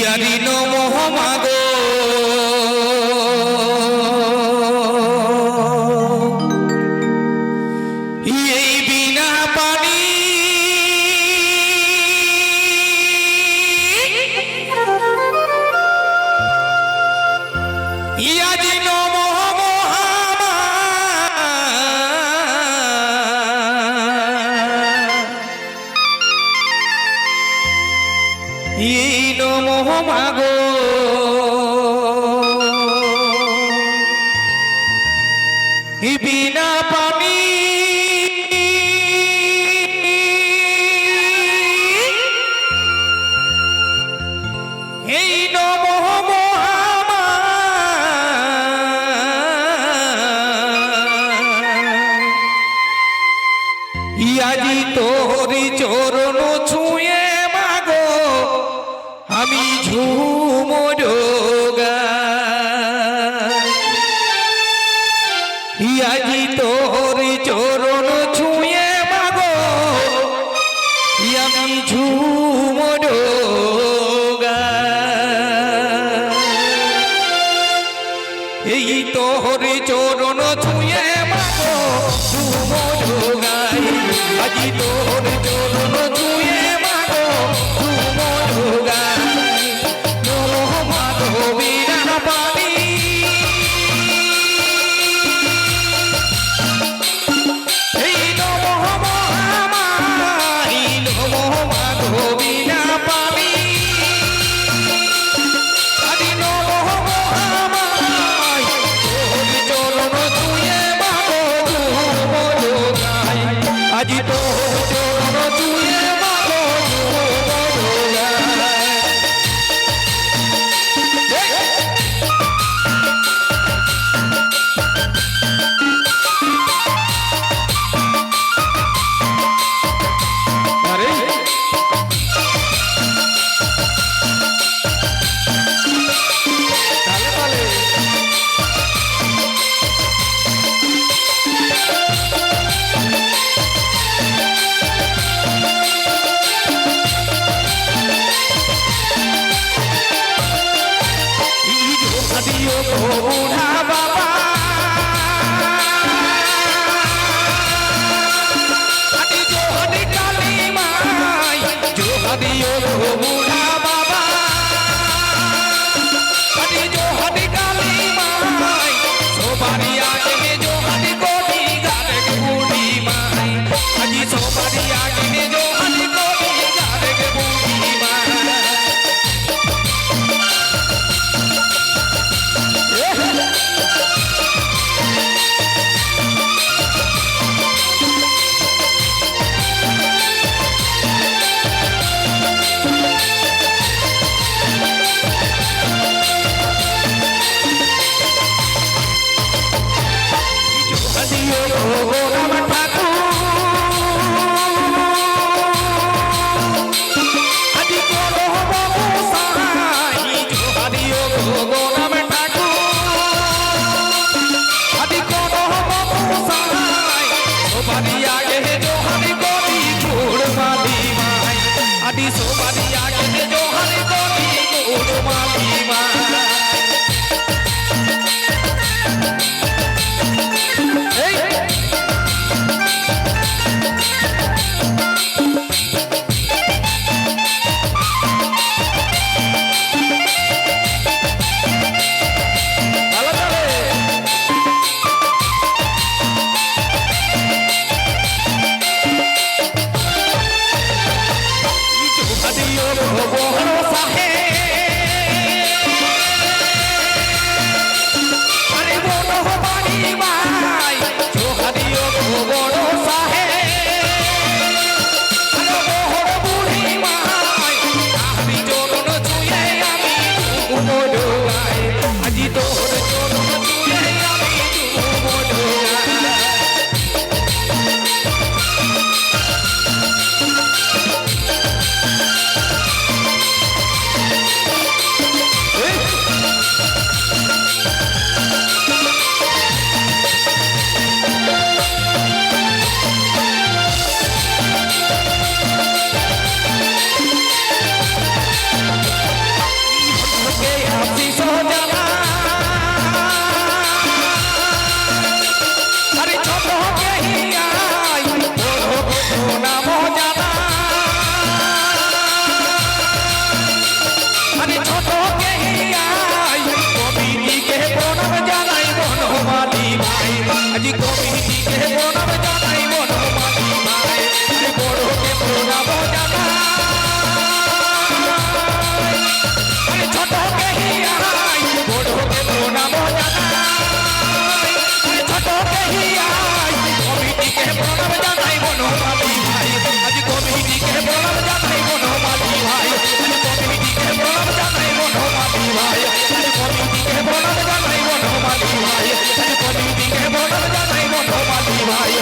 ইয়ারি নমঃ মাগো এই বিনা পানি ইয়ারি নমঃ মহামা এই নমঃ মাগো বিনা পানি এই নমঃ মহামা ইয়াজি তোরি চরণ ছুঁয়ে মাগো আমি ঝুমরোগা ইয়াজি তোর চরণ ছুঁয়ে মাগো আমি ঝুমরোগা এই তোর চরণ ছুঁয়ে মাগো ঝুমরোগা আজি তোর চরণ ছুঁয়ে মাগো ঝুমরোগা নমঃ মাগো বিনা পানি এই নমঃ মহামা এই নমঃ মাগো বিনা পানি আদি নমঃ মহামা তোর চরণ ছুঁয়ে মাগো ঝুমরোগা আজি তোর চরণ বালি ভাই, পন্ডিতজিকে প্রণাম জানাই বন্ধ বালি ভাই।